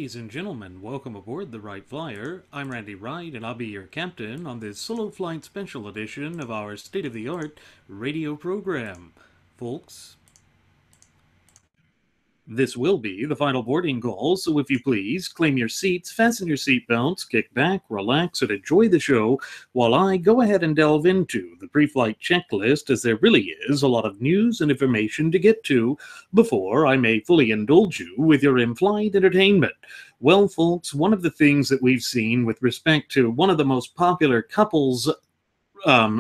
Ladies and gentlemen, welcome aboard the Wright Flyer. I'm Randy Wright, and I'll be your captain on this solo flight special edition of our state-of-the-art radio program. Folks, this will be the final boarding call, so if you please, claim your seats, fasten your seatbelts, kick back, relax, and enjoy the show while I go ahead and delve into the pre-flight checklist, as there really is a lot of news and information to get to before I may fully indulge you with your in-flight entertainment. Well, folks, one of the things that we've seen with respect to one of the most popular couples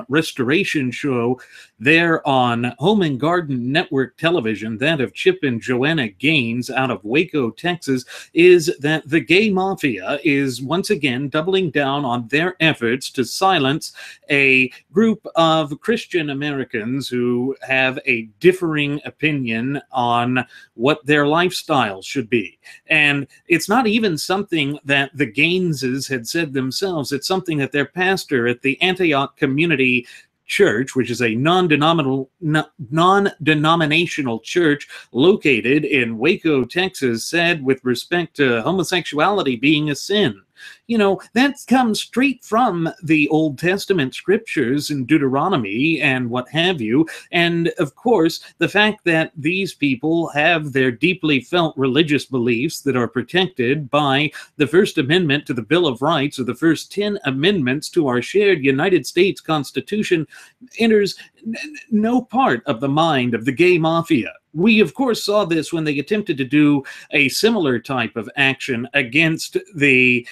restoration show there on Home and Garden Network Television, that of Chip and Joanna Gaines out of Waco, Texas, is that the gay mafia is once again doubling down on their efforts to silence a group of Christian Americans who have a differing opinion on what their lifestyle should be. And it's not even something that the Gaineses had said themselves. It's something that their pastor at the Antioch Community Church, which is a non-denominational church located in Waco, Texas, said with respect to homosexuality being a sin. You know, that comes straight from the Old Testament scriptures in Deuteronomy and what have you. And of course, the fact that these people have their deeply felt religious beliefs that are protected by the First Amendment to the Bill of Rights, or the first 10 amendments to our shared United States Constitution, enters no part of the mind of the gay mafia. We, of course, saw this when they attempted to do a similar type of action against the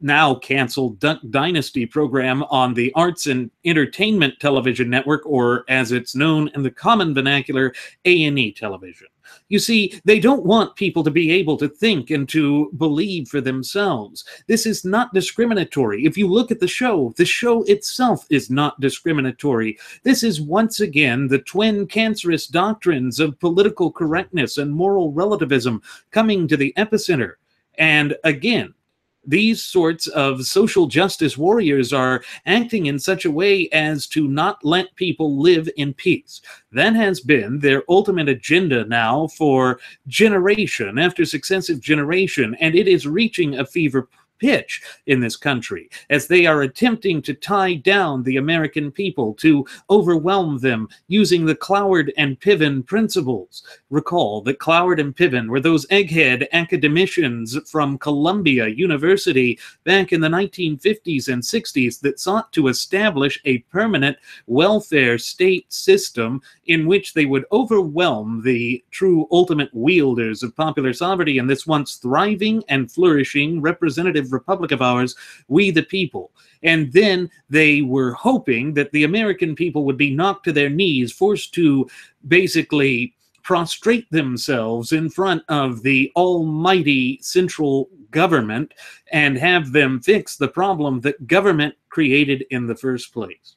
now canceled Duck Dynasty program on the Arts and Entertainment Television Network, or as it's known in the common vernacular, A&E Television. You see, they don't want people to be able to think and to believe for themselves. This is not discriminatory. If you look at the show itself is not discriminatory. This is once again the twin cancerous doctrines of political correctness and moral relativism coming to the epicenter. And again, these sorts of social justice warriors are acting in such a way as to not let people live in peace. That has been their ultimate agenda now for generation after successive generation, and it is reaching a fever pitch in this country as they are attempting to tie down the American people, to overwhelm them using the Cloward and Piven principles. Recall that Cloward and Piven were those egghead academicians from Columbia University back in the 1950s and 60s that sought to establish a permanent welfare state system in which they would overwhelm the true ultimate wielders of popular sovereignty in this once thriving and flourishing representative republic of ours, we the people. And then they were hoping that the American people would be knocked to their knees, forced to basically prostrate themselves in front of the almighty central government and have them fix the problem that government created in the first place.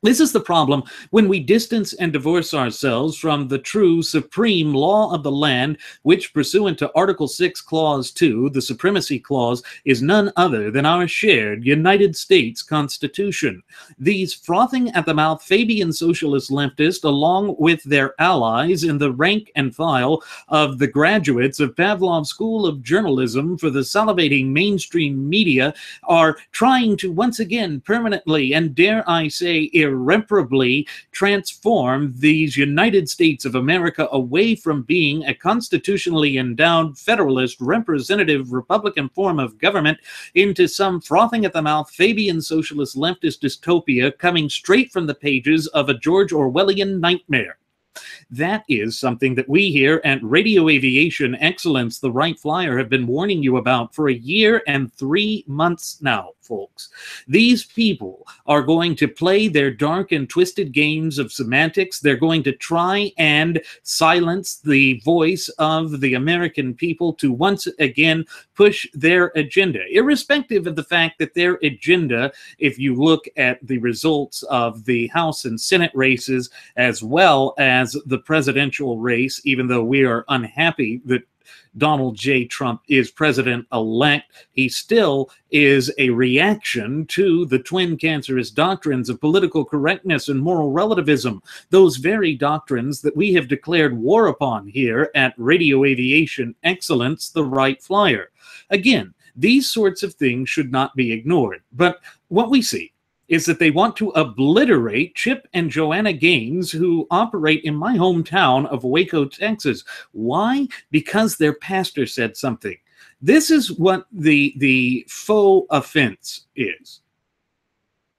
This is the problem when we distance and divorce ourselves from the true supreme law of the land, which, pursuant to Article 6, Clause 2, the Supremacy Clause, is none other than our shared United States Constitution. These frothing at the mouth Fabian socialist leftists, along with their allies in the rank and file of the graduates of Pavlov's School of Journalism for the salivating mainstream media, are trying to once again permanently, and dare I say irreparably, transform these United States of America away from being a constitutionally endowed federalist representative Republican form of government into some frothing at the mouth Fabian socialist leftist dystopia coming straight from the pages of a George Orwellian nightmare. That is something that we here at Radio Aviation Excellence, the Wright Flyer, have been warning you about for a year and 3 months now, folks. These people are going to play their dark and twisted games of semantics. They're going to try and silence the voice of the American people to once again push their agenda, irrespective of the fact that their agenda, if you look at the results of the House and Senate races, as well as the presidential race, even though we are unhappy that Donald J. Trump is president-elect, he still is a reaction to the twin cancerous doctrines of political correctness and moral relativism, those very doctrines that we have declared war upon here at Radio Aviation Excellence, the Wright Flyer. Again, these sorts of things should not be ignored. But what we see is that they want to obliterate Chip and Joanna Gaines, who operate in my hometown of Waco, Texas. Why? Because their pastor said something. This is what the faux offense is.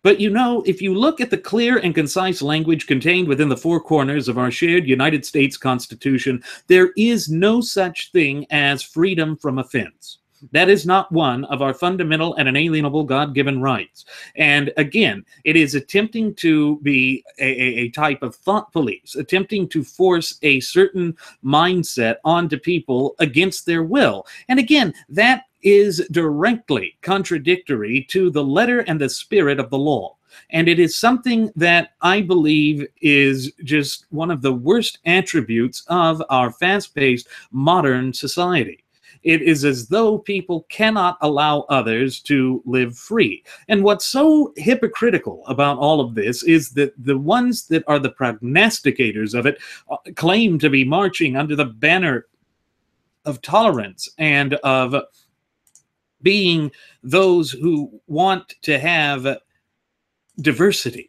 But you know, if you look at the clear and concise language contained within the four corners of our shared United States Constitution, there is no such thing as freedom from offense. That is not one of our fundamental and inalienable God-given rights. And again, it is attempting to be a type of thought police, attempting to force a certain mindset onto people against their will. And again, that is directly contradictory to the letter and the spirit of the law. And it is something that I believe is just one of the worst attributes of our fast-paced modern society. It is as though people cannot allow others to live free. And what's so hypocritical about all of this is that the ones that are the prognosticators of it claim to be marching under the banner of tolerance and of being those who want to have diversity.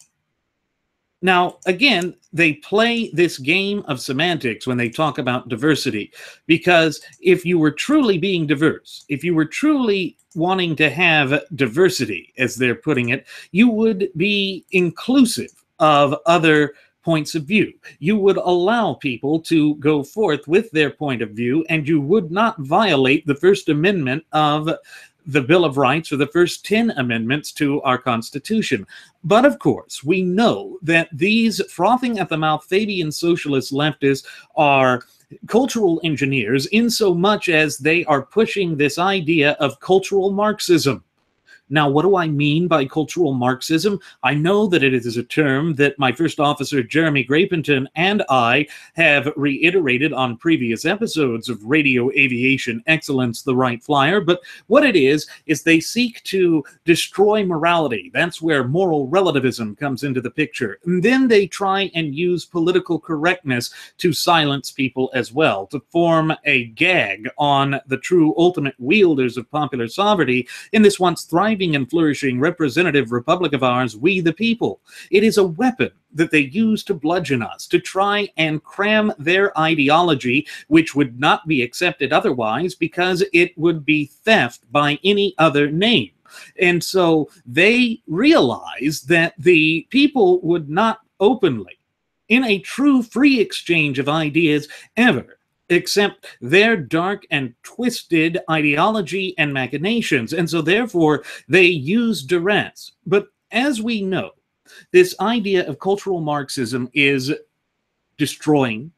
Now, again, they play this game of semantics when they talk about diversity, because if you were truly being diverse, if you were truly wanting to have diversity, as they're putting it, you would be inclusive of other points of view. You would allow people to go forth with their point of view, and you would not violate the First Amendment of the Bill of Rights or the first 10 amendments to our Constitution. But of course, we know that these frothing at the mouth Fabian socialist leftists are cultural engineers in so much as they are pushing this idea of cultural Marxism. Now, what do I mean by cultural Marxism? I know that it is a term that my first officer, Jeremy Grapenton, and I have reiterated on previous episodes of Radio Aviation Excellence, the Wright Flyer, but what it is they seek to destroy morality. That's where moral relativism comes into the picture. And then they try and use political correctness to silence people as well, to form a gag on the true ultimate wielders of popular sovereignty in this once thriving and flourishing representative republic of ours, we the people. It is a weapon that they use to bludgeon us, to try and cram their ideology, which would not be accepted otherwise because it would be theft by any other name. And so they realize that the people would not openly, in a true free exchange of ideas, ever accept their dark and twisted ideology and machinations. And so therefore they use duress. But as we know, this idea of cultural Marxism is destroying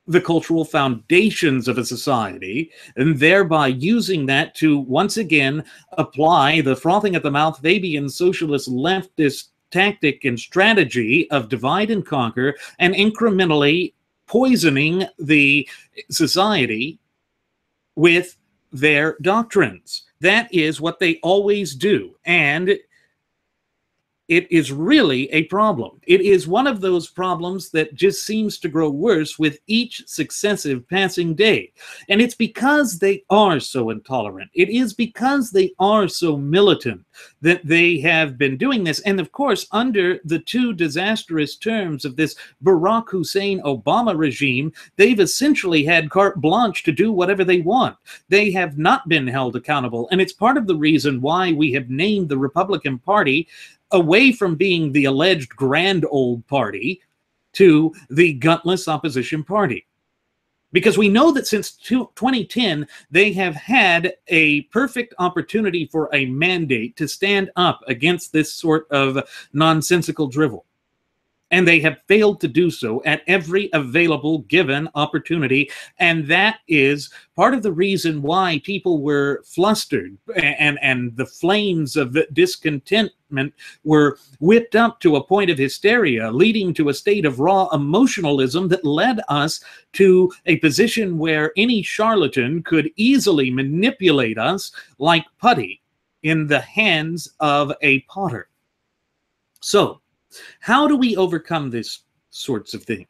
the cultural foundations of a society, and thereby using that to once again apply the frothing at the mouth Fabian socialist leftist tactic and strategy of divide and conquer, and incrementally poisoning the society with their doctrines. That is what they always do. And it is really a problem. It is one of those problems that just seems to grow worse with each successive passing day. And it's because they are so intolerant. It is because they are so militant that they have been doing this. And of course, under the two disastrous terms of this Barack Hussein Obama regime, they've essentially had carte blanche to do whatever they want. They have not been held accountable. And it's part of the reason why we have named the Republican Party away from being the alleged grand old party to the gutless opposition party. Because we know that since 2010, they have had a perfect opportunity for a mandate to stand up against this sort of nonsensical drivel. And they have failed to do so at every available given opportunity. And that is part of the reason why people were flustered, and the flames of discontentment were whipped up to a point of hysteria, leading to a state of raw emotionalism that led us to a position where any charlatan could easily manipulate us like putty in the hands of a potter. So, how do we overcome this sorts of thing?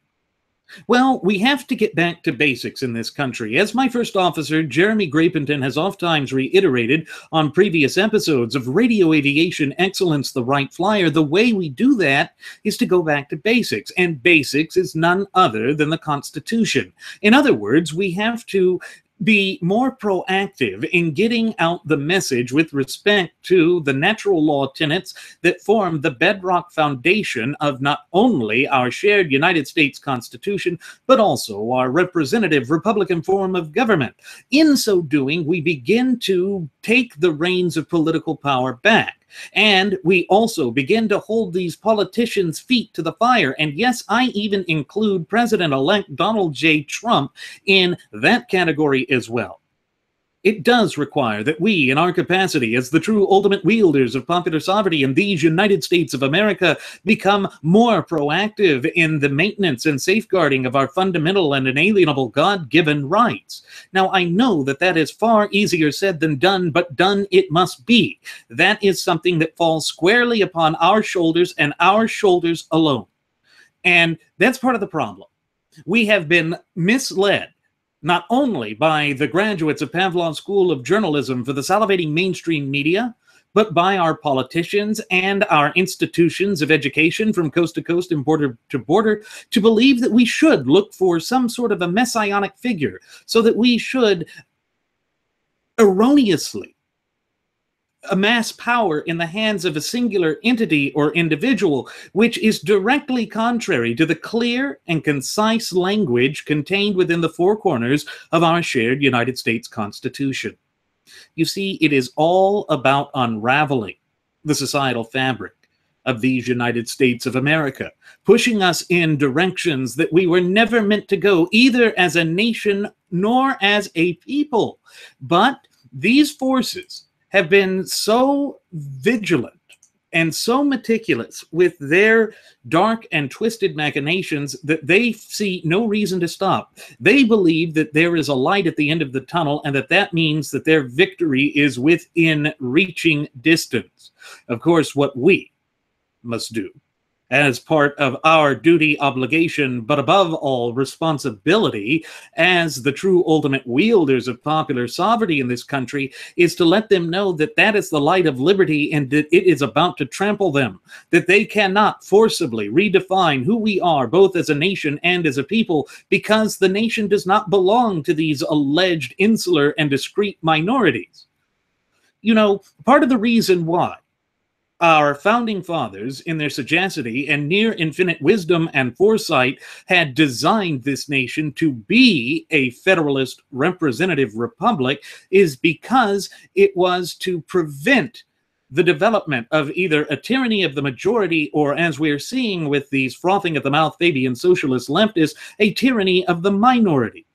Well, we have to get back to basics in this country. As my first officer, Jeremy Grapenton, has oft-times reiterated on previous episodes of Radio Aviation Excellence, the Wright Flyer, the way we do that is to go back to basics. And basics is none other than the Constitution. In other words, we have to be more proactive in getting out the message with respect to the natural law tenets that form the bedrock foundation of not only our shared United States Constitution, but also our representative Republican form of government. In so doing, we begin to take the reins of political power back. And we also begin to hold these politicians' feet to the fire. And yes, I even include President-elect Donald J. Trump in that category as well. It does require that we, in our capacity as the true ultimate wielders of popular sovereignty in these United States of America, become more proactive in the maintenance and safeguarding of our fundamental and inalienable God-given rights. Now, I know that that is far easier said than done, but done it must be. That is something that falls squarely upon our shoulders and our shoulders alone. And that's part of the problem. We have been misled not only by the graduates of Pavlov's School of Journalism for the salivating mainstream media, but by our politicians and our institutions of education from coast to coast and border to border, to believe that we should look for some sort of a messianic figure, so that we should erroneously amass power in the hands of a singular entity or individual, which is directly contrary to the clear and concise language contained within the four corners of our shared United States Constitution. You see, it is all about unraveling the societal fabric of these United States of America, pushing us in directions that we were never meant to go, either as a nation nor as a people. But these forces have been so vigilant and so meticulous with their dark and twisted machinations that they see no reason to stop. They believe that there is a light at the end of the tunnel, and that means that their victory is within reaching distance. Of course, what we must do as part of our duty, obligation, but above all responsibility as the true ultimate wielders of popular sovereignty in this country, is to let them know that that is the light of liberty and that it is about to trample them, that they cannot forcibly redefine who we are, both as a nation and as a people, because the nation does not belong to these alleged insular and discrete minorities. You know, part of the reason why our founding fathers, in their sagacity and near infinite wisdom and foresight, had designed this nation to be a federalist representative republic, is because it was to prevent the development of either a tyranny of the majority, or, as we're seeing with these frothing at the mouth Fabian socialist leftists, a tyranny of the minority.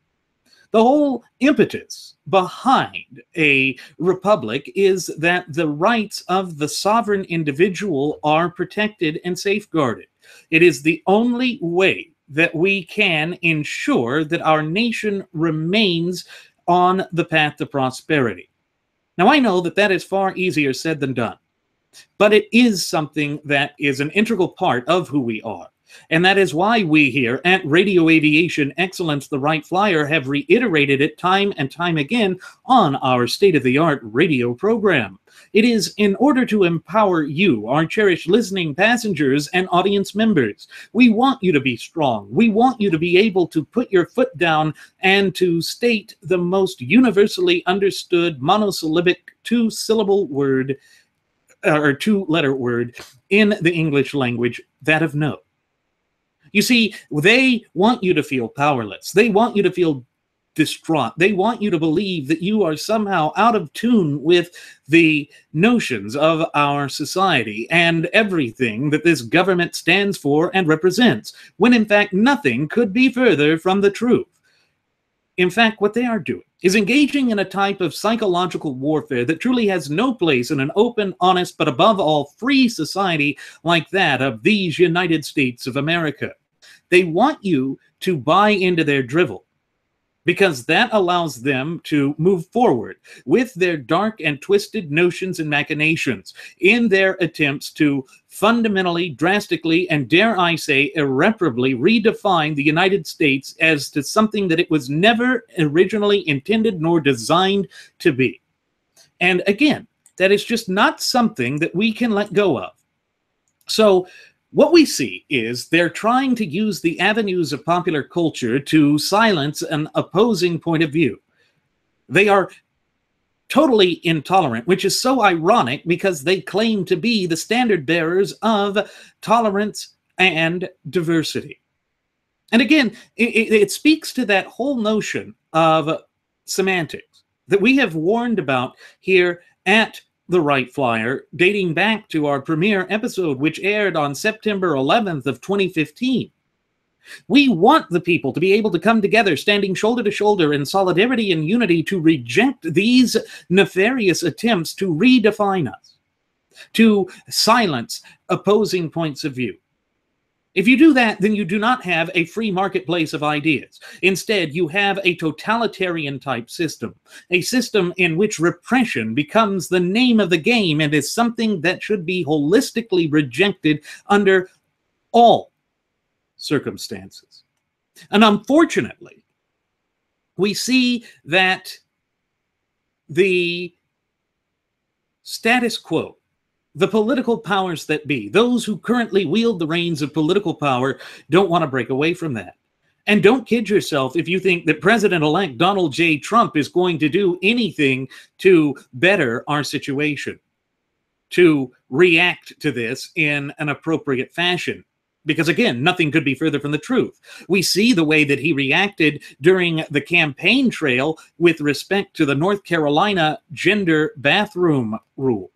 The whole impetus behind a republic is that the rights of the sovereign individual are protected and safeguarded. It is the only way that we can ensure that our nation remains on the path to prosperity. Now, I know that that is far easier said than done, but it is something that is an integral part of who we are. And that is why we here at Radio Aviation Excellence, the Wright Flyer, have reiterated it time and time again on our state-of-the-art radio program. It is in order to empower you, our cherished listening passengers and audience members. We want you to be strong. We want you to be able to put your foot down and to state the most universally understood monosyllabic two-syllable word, or two-letter word in the English language, that of no. You see, they want you to feel powerless. They want you to feel distraught. They want you to believe that you are somehow out of tune with the notions of our society and everything that this government stands for and represents, when in fact nothing could be further from the truth. In fact, what they are doing is engaging in a type of psychological warfare that truly has no place in an open, honest, but above all free society like that of these United States of America. They want you to buy into their drivel, because that allows them to move forward with their dark and twisted notions and machinations in their attempts to fundamentally, drastically, and dare I say, irreparably redefine the United States as to something that it was never originally intended nor designed to be. And again, that is just not something that we can let go of. So what we see is they're trying to use the avenues of popular culture to silence an opposing point of view. They are totally intolerant, which is so ironic because they claim to be the standard bearers of tolerance and diversity. And again, it speaks to that whole notion of semantics that we have warned about here at the Wright Flyer, dating back to our premiere episode, which aired on September 11th of 2015. We want the people to be able to come together, standing shoulder to shoulder in solidarity and unity to reject these nefarious attempts to redefine us, to silence opposing points of view. If you do that, then you do not have a free marketplace of ideas. Instead, you have a totalitarian type system, a system in which repression becomes the name of the game and is something that should be holistically rejected under all circumstances. And unfortunately, we see that the status quo, the political powers that be, those who currently wield the reins of political power, don't want to break away from that. And don't kid yourself if you think that President-elect Donald J. Trump is going to do anything to better our situation, to react to this in an appropriate fashion. Because again, nothing could be further from the truth. We see the way that he reacted during the campaign trail with respect to the North Carolina gender bathroom rule.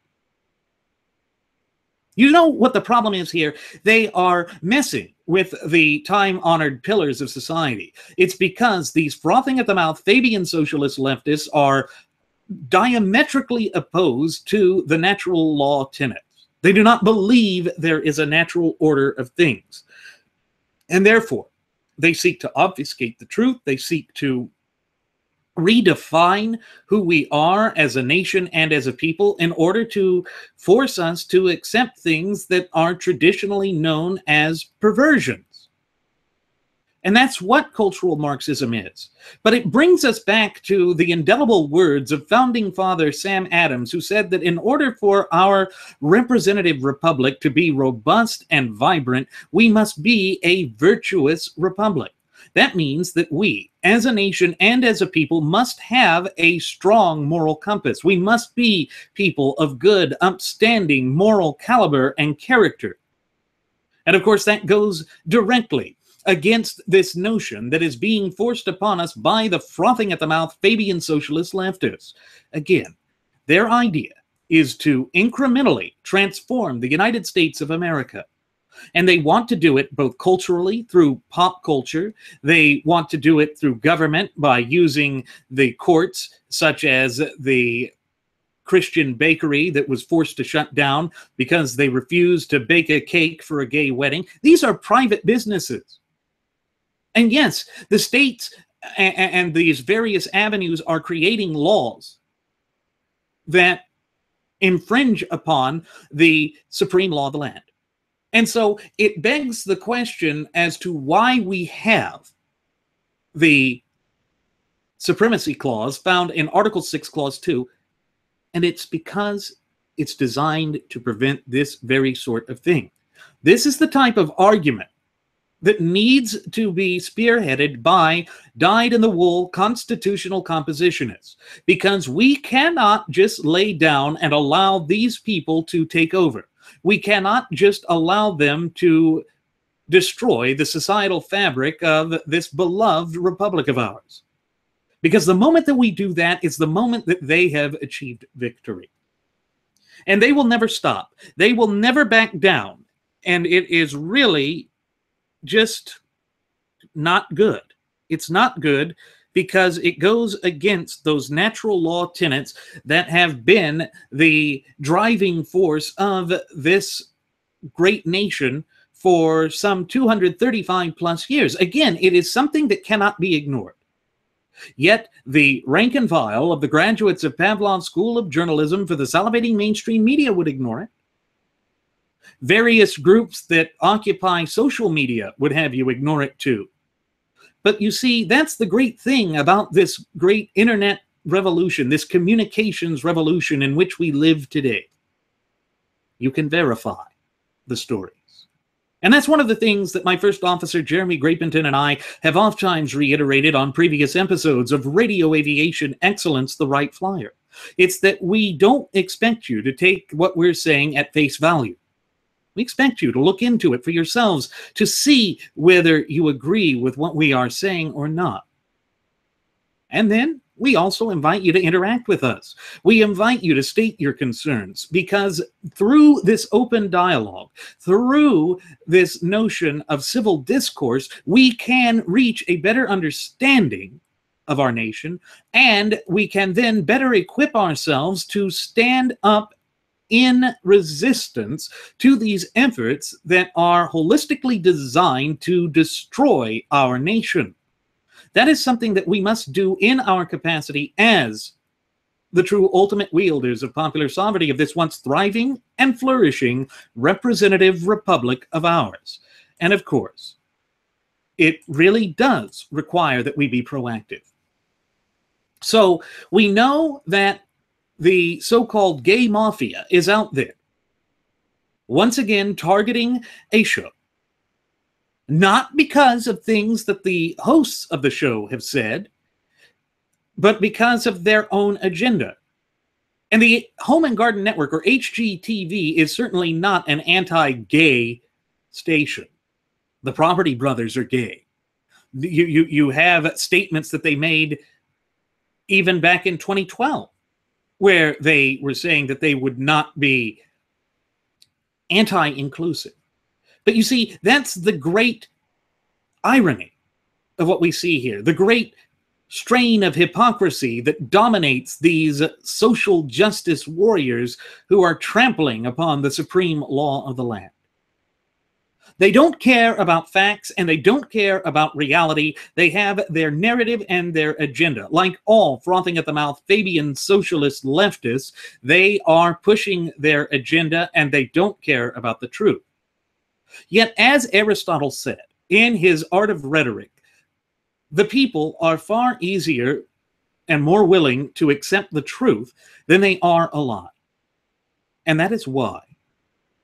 You know what the problem is here? They are messing with the time-honored pillars of society. It's because these frothing at the mouth Fabian socialist leftists are diametrically opposed to the natural law tenets. They do not believe there is a natural order of things. And therefore, they seek to obfuscate the truth. They seek to redefine who we are as a nation and as a people in order to force us to accept things that are traditionally known as perversions. And that's what cultural Marxism is. But it brings us back to the indelible words of founding father Sam Adams, who said that in order for our representative republic to be robust and vibrant, we must be a virtuous republic. That means that we, as a nation and as a people, must have a strong moral compass. We must be people of good, upstanding moral caliber and character. And of course, that goes directly against this notion that is being forced upon us by the frothing at the mouth Fabian socialist leftists. Again, their idea is to incrementally transform the United States of America. And they want to do it both culturally through pop culture. They want to do it through government by using the courts, such as the Christian bakery that was forced to shut down because they refused to bake a cake for a gay wedding. These are private businesses. And yes, the states and these various avenues are creating laws that infringe upon the supreme law of the land. And so it begs the question as to why we have the supremacy clause found in Article 6, Clause 2, and it's because it's designed to prevent this very sort of thing. This is the type of argument that needs to be spearheaded by dyed-in-the-wool constitutional compositionists, because we cannot just lay down and allow these people to take over. We cannot just allow them to destroy the societal fabric of this beloved republic of ours. Because the moment that we do that is the moment that they have achieved victory. And they will never stop. They will never back down. And it is really just not good. It's not good because it goes against those natural law tenets that have been the driving force of this great nation for some 235 plus years. Again, it is something that cannot be ignored. Yet the rank and file of the graduates of Pavlov's School of Journalism for the salivating mainstream media would ignore it. Various groups that occupy social media would have you ignore it too. But you see, that's the great thing about this great internet revolution, this communications revolution in which we live today. You can verify the stories. And that's one of the things that my first officer, Jeremy Grapenton, and I have oftentimes reiterated on previous episodes of Radio Aviation Excellence, the Wright Flyer. It's that we don't expect you to take what we're saying at face value. We expect you to look into it for yourselves to see whether you agree with what we are saying or not. And then we also invite you to interact with us. We invite you to state your concerns, because through this open dialogue, through this notion of civil discourse, we can reach a better understanding of our nation, and we can then better equip ourselves to stand up in resistance to these efforts that are holistically designed to destroy our nation. That is something that we must do in our capacity as the true ultimate wielders of popular sovereignty of this once thriving and flourishing representative republic of ours. And of course, it really does require that we be proactive. So we know that the so-called gay mafia is out there, once again targeting a show. Not because of things that the hosts of the show have said, but because of their own agenda. And the Home and Garden Network, or HGTV, is certainly not an anti-gay station. The Property Brothers are gay. You have statements that they made even back in 2012, where they were saying that they would not be anti-inclusive. But you see, that's the great irony of what we see here, the great strain of hypocrisy that dominates these social justice warriors who are trampling upon the supreme law of the land. They don't care about facts, and they don't care about reality. They have their narrative and their agenda. Like all frothing at the mouth Fabian socialist leftists, they are pushing their agenda, and they don't care about the truth. Yet, as Aristotle said in his Art of Rhetoric, the people are far easier and more willing to accept the truth than they are a lie. And that is why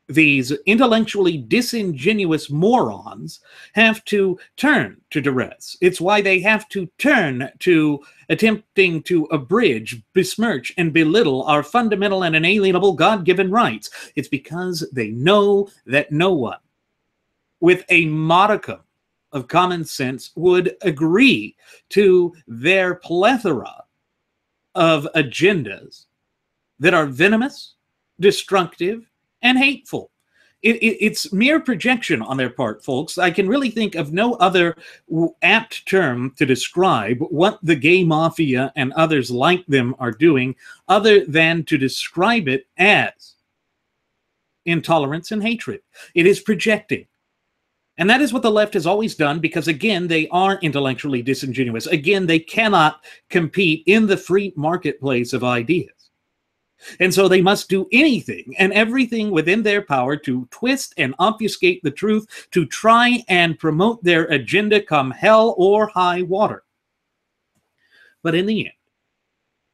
these intellectually disingenuous morons have to turn to duress. It's why they have to turn to attempting to abridge, besmirch, and belittle our fundamental and inalienable God-given rights. It's because they know that no one with a modicum of common sense would agree to their plethora of agendas that are venomous, destructive, and hateful. It's mere projection on their part, folks. I can really think of no other apt term to describe what the gay mafia and others like them are doing other than to describe it as intolerance and hatred. It is projecting. And that is what the left has always done because, again, they are intellectually disingenuous. Again, they cannot compete in the free marketplace of ideas. And so they must do anything and everything within their power to twist and obfuscate the truth, to try and promote their agenda come hell or high water. But in the end,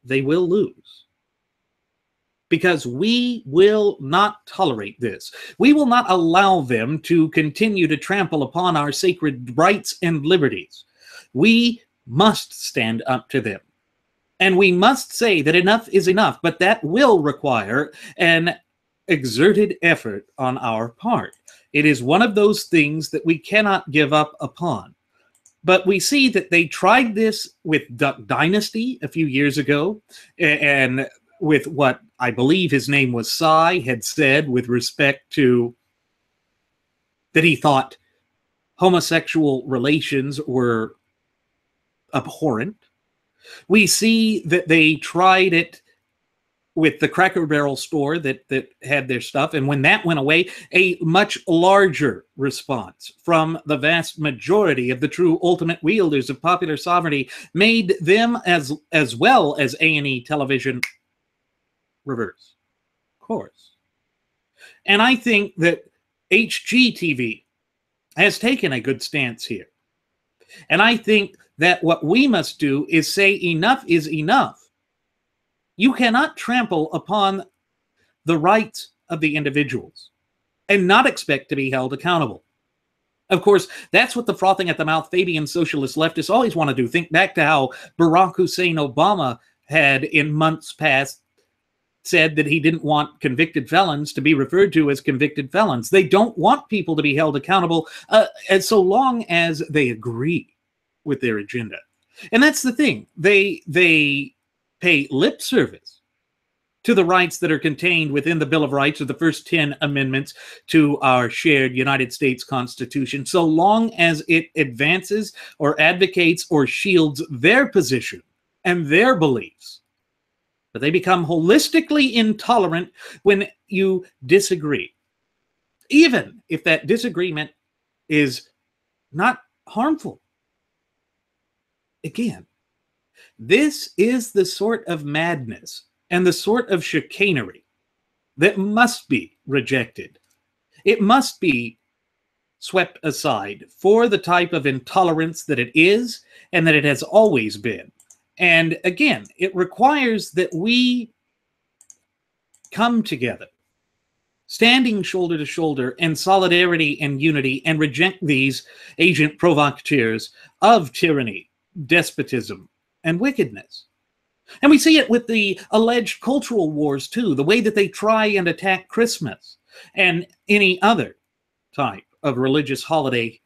they will lose. Because we will not tolerate this. We will not allow them to continue to trample upon our sacred rights and liberties. We must stand up to them. And we must say that enough is enough, but that will require an exerted effort on our part. It is one of those things that we cannot give up upon. But we see that they tried this with Duck Dynasty a few years ago, and with what I believe his name was Cy had said with respect to that he thought homosexual relations were abhorrent. We see that they tried it with the Cracker Barrel store that had their stuff, and when that went away, a much larger response from the vast majority of the true ultimate wielders of popular sovereignty made them, as well as A&E television, reverse course. And I think that HGTV has taken a good stance here. And I think that what we must do is say enough is enough. You cannot trample upon the rights of the individuals and not expect to be held accountable. Of course, that's what the frothing at the mouth Fabian socialist leftists always want to do. Think back to how Barack Hussein Obama had in months past said that he didn't want convicted felons to be referred to as convicted felons. They don't want people to be held accountable as so long as they agree with their agenda. And that's the thing. They pay lip service to the rights that are contained within the Bill of Rights or the first 10 amendments to our shared United States Constitution, so long as it advances or advocates or shields their position and their beliefs. But they become holistically intolerant when you disagree, even if that disagreement is not harmful. Again, this is the sort of madness and the sort of chicanery that must be rejected. It must be swept aside for the type of intolerance that it is and that it has always been. And again, it requires that we come together, standing shoulder to shoulder in solidarity and unity, and reject these agent provocateurs of tyranny, despotism, and wickedness. And we see it with the alleged cultural wars, too, the way that they try and attack Christmas and any other type of religious holiday,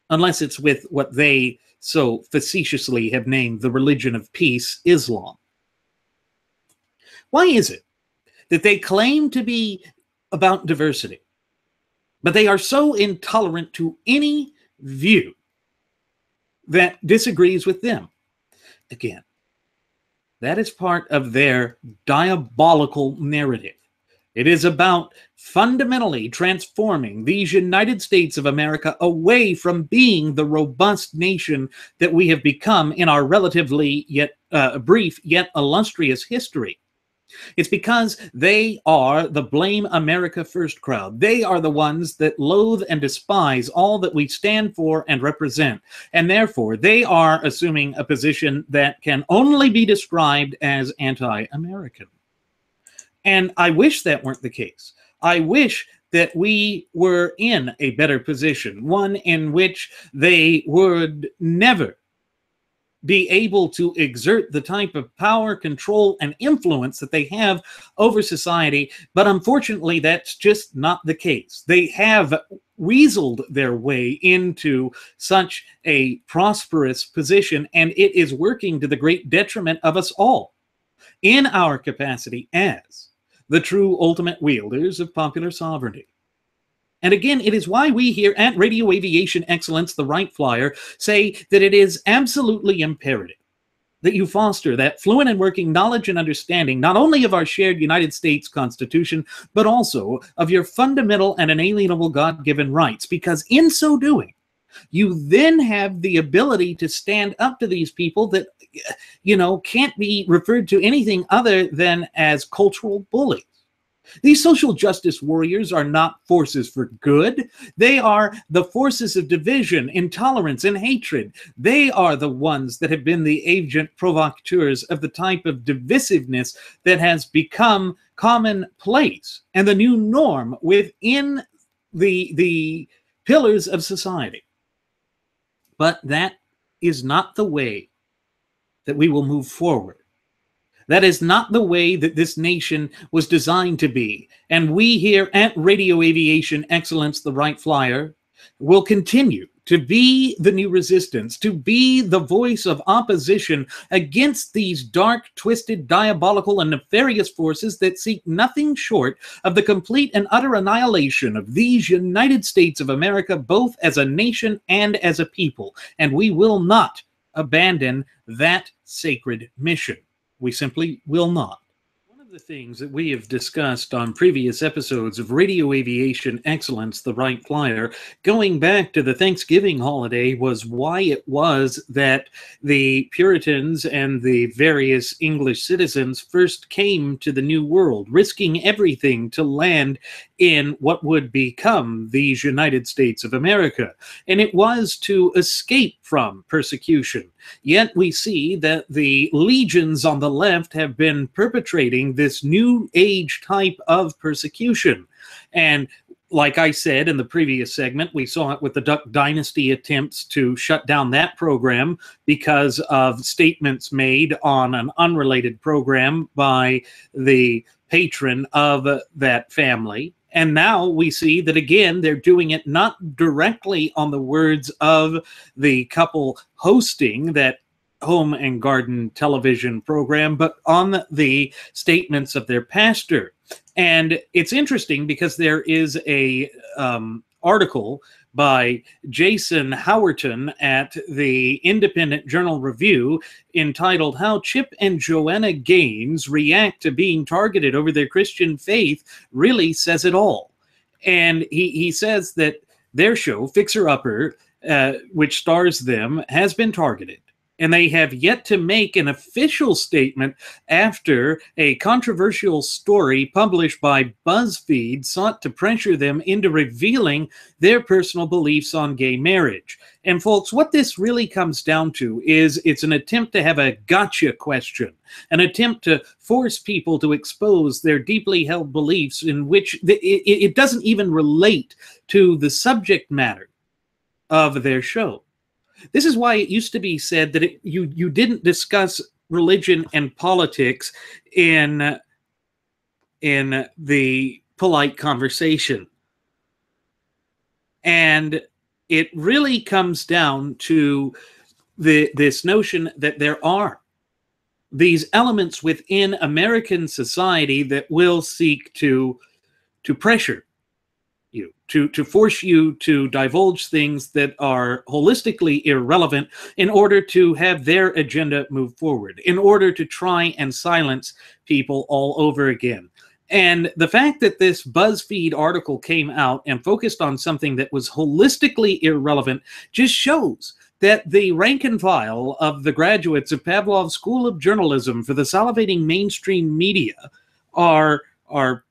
unless it's with what they so facetiously have named the religion of peace, Islam. Why is it that they claim to be about diversity, but they are so intolerant to any view that disagrees with them? Again, that is part of their diabolical narrative. It is about fundamentally transforming these United States of America away from being the robust nation that we have become in our relatively yet brief yet illustrious history. It's because they are the blame America first crowd. They are the ones that loathe and despise all that we stand for and represent. And therefore, they are assuming a position that can only be described as anti-American. And I wish that weren't the case. I wish that we were in a better position, one in which they would never be able to exert the type of power, control, and influence that they have over society. But unfortunately, that's just not the case. They have weaseled their way into such a prosperous position, and it is working to the great detriment of us all in our capacity as the true ultimate wielders of popular sovereignty. And again, it is why we here at Radio Aviation Excellence, the Wright Flyer, say that it is absolutely imperative that you foster that fluent and working knowledge and understanding, not only of our shared United States Constitution, but also of your fundamental and inalienable God-given rights, because in so doing, you then have the ability to stand up to these people that, can't be referred to anything other than as cultural bullies. These social justice warriors are not forces for good. They are the forces of division, intolerance, and hatred. They are the ones that have been the agent provocateurs of the type of divisiveness that has become commonplace and the new norm within the pillars of society. But that is not the way that we will move forward. That is not the way that this nation was designed to be. And we here at Radio Aviation Excellence, the Wright Flyer, will continue to be the new resistance, to be the voice of opposition against these dark, twisted, diabolical, and nefarious forces that seek nothing short of the complete and utter annihilation of these United States of America, both as a nation and as a people. And we will not abandon that sacred mission. We simply will not. One of the things that we have discussed on previous episodes of Radio Aviation Excellence, the Wright Flyer, going back to the Thanksgiving holiday, was why it was that the Puritans and the various English citizens first came to the New World, risking everything to land in what would become these United States of America. And it was to escape from persecution. Yet we see that the legions on the left have been perpetrating this new age type of persecution. And like I said in the previous segment, we saw it with the Duck Dynasty attempts to shut down that program because of statements made on an unrelated program by the patron of that family. And now we see that, again, they're doing it not directly on the words of the couple hosting that home and garden television program, but on the statements of their pastor. And it's interesting because there is a article by Jason Howerton at the Independent Journal Review entitled "How Chip and Joanna Gaines React to Being Targeted Over Their Christian Faith Really Says It All." And he says that their show, Fixer Upper, which stars them, has been targeted. And they have yet to make an official statement after a controversial story published by BuzzFeed sought to pressure them into revealing their personal beliefs on gay marriage. And folks, what this really comes down to is it's an attempt to have a gotcha question, an attempt to force people to expose their deeply held beliefs in which it doesn't even relate to the subject matter of their show. This is why it used to be said that you didn't discuss religion and politics in the polite conversation. And it really comes down to this notion that there are these elements within American society that will seek to pressure you, to force you to divulge things that are holistically irrelevant in order to have their agenda move forward, in order to try and silence people all over again. And the fact that this BuzzFeed article came out and focused on something that was holistically irrelevant just shows that the rank and file of the graduates of Pavlov's School of Journalism for the salivating mainstream media are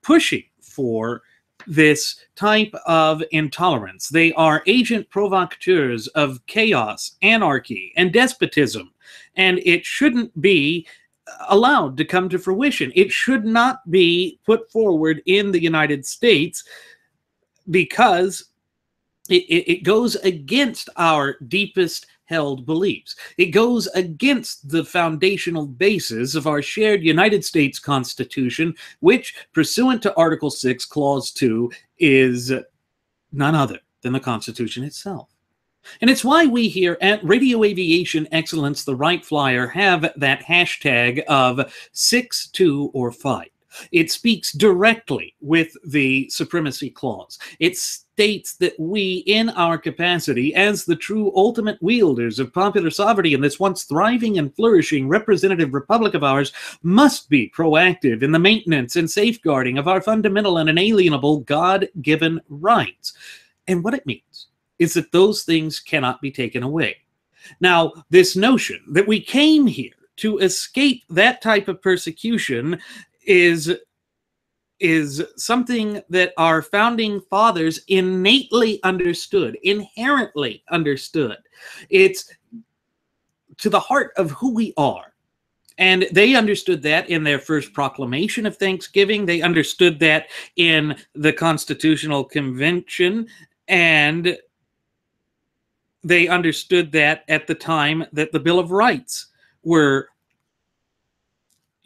pushing for this type of intolerance. They are agent provocateurs of chaos, anarchy, and despotism, and it shouldn't be allowed to come to fruition. It should not be put forward in the United States because it goes against our deepest held beliefs. It goes against the foundational basis of our shared United States Constitution, which, pursuant to Article 6, Clause 2, is none other than the Constitution itself. And it's why we here at Radio Aviation Excellence, the Wright Flyer, have that hashtag of 6, 2, or fight. It speaks directly with the Supremacy Clause. It states that we, in our capacity as the true ultimate wielders of popular sovereignty in this once thriving and flourishing representative republic of ours, must be proactive in the maintenance and safeguarding of our fundamental and inalienable God-given rights. And what it means is that those things cannot be taken away. Now, this notion that we came here to escape that type of persecution is something that our founding fathers innately understood, inherently understood. It's to the heart of who we are. And they understood that in their first proclamation of Thanksgiving. They understood that in the Constitutional Convention, and they understood that at the time that the Bill of Rights were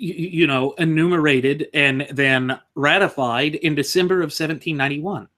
enumerated and then ratified in December of 1791.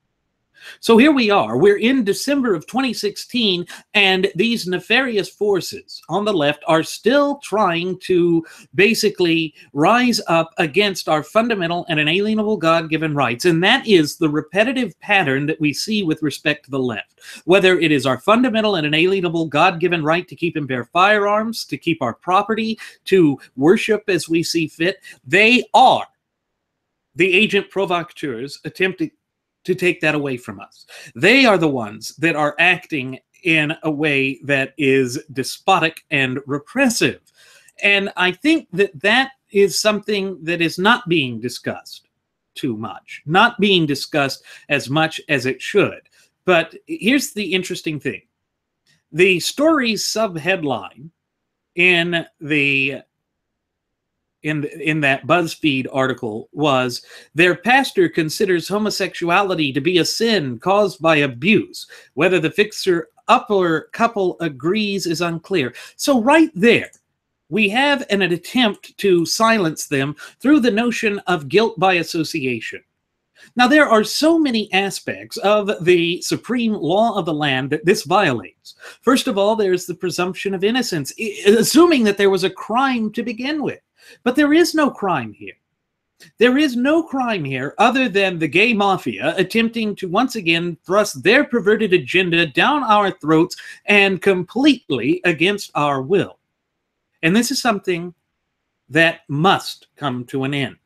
So here we are. We're in December of 2016, and these nefarious forces on the left are still trying to basically rise up against our fundamental and inalienable God-given rights. And that is the repetitive pattern that we see with respect to the left. Whether it is our fundamental and inalienable God-given right to keep and bear firearms, to keep our property, to worship as we see fit, they are the agent provocateurs attempting to take that away from us. They are the ones that are acting in a way that is despotic and repressive. And I think that that is something that is not being discussed too much, not being discussed as much as it should. But here's the interesting thing. The story's subheadline in that BuzzFeed article was, "Their pastor considers homosexuality to be a sin caused by abuse. Whether the fixer-upper couple agrees is unclear." So right there, we have an attempt to silence them through the notion of guilt by association. Now, there are so many aspects of the supreme law of the land that this violates. First of all, there's the presumption of innocence, assuming that there was a crime to begin with. But there is no crime here. There is no crime here other than the gay mafia attempting to once again thrust their perverted agenda down our throats and completely against our will. And this is something that must come to an end.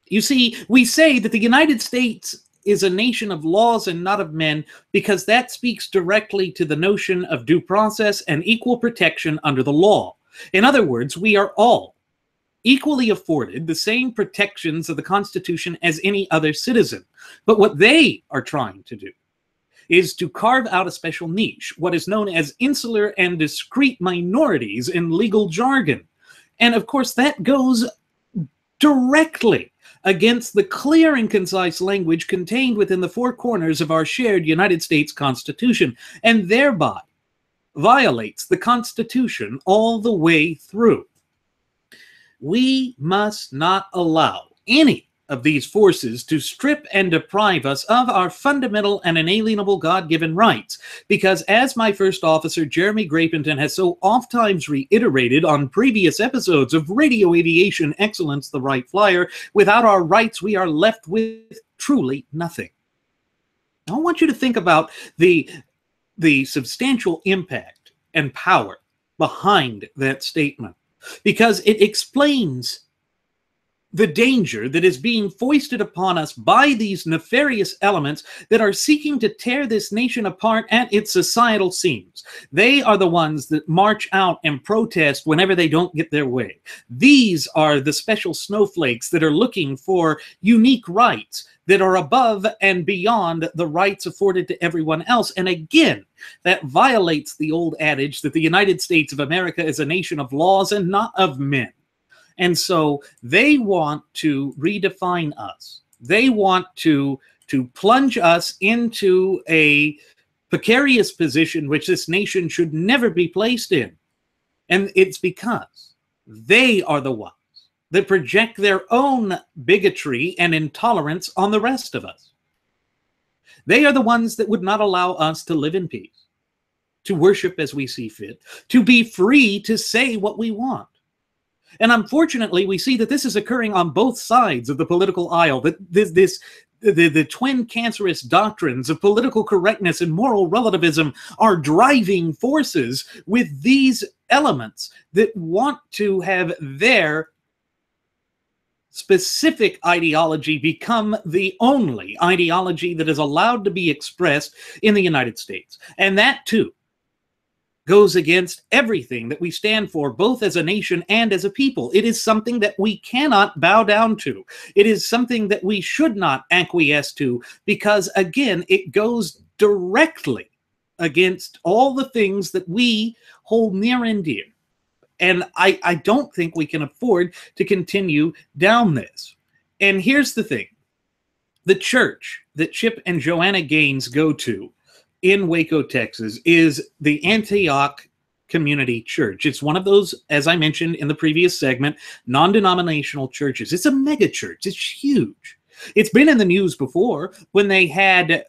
You see, we say that the United States is a nation of laws and not of men because that speaks directly to the notion of due process and equal protection under the law. In other words, we are all equally afforded the same protections of the Constitution as any other citizen. But what they are trying to do is to carve out a special niche, what is known as insular and discrete minorities in legal jargon. And of course, that goes directly against the clear and concise language contained within the four corners of our shared United States Constitution, and thereby violates the Constitution all the way through. We must not allow any of these forces to strip and deprive us of our fundamental and inalienable God-given rights, because as my first officer, Jeremy Grapington, has so oft-times reiterated on previous episodes of Radio Aviation Excellence, the Wright Flyer, without our rights, we are left with truly nothing. I want you to think about the substantial impact and power behind that statement, because it explains the danger that is being foisted upon us by these nefarious elements that are seeking to tear this nation apart at its societal seams. They are the ones that march out and protest whenever they don't get their way. These are the special snowflakes that are looking for unique rights that are above and beyond the rights afforded to everyone else. And again, that violates the old adage that the United States of America is a nation of laws and not of men. And so they want to redefine us. They want to plunge us into a precarious position which this nation should never be placed in. And it's because they are the ones that project their own bigotry and intolerance on the rest of us. They are the ones that would not allow us to live in peace, to worship as we see fit, to be free to say what we want. And unfortunately, we see that this is occurring on both sides of the political aisle, that the twin cancerous doctrines of political correctness and moral relativism are driving forces with these elements that want to have their specific ideology become the only ideology that is allowed to be expressed in the United States. And that, too, goes against everything that we stand for, both as a nation and as a people. It is something that we cannot bow down to. It is something that we should not acquiesce to, because, again, it goes directly against all the things that we hold near and dear. And I don't think we can afford to continue down this. And here's the thing. The church that Chip and Joanna Gaines go to in Waco, Texas, is the Antioch Community Church. It's one of those, as I mentioned in the previous segment, non-denominational churches. It's a mega church. It's huge. It's been in the news before when they had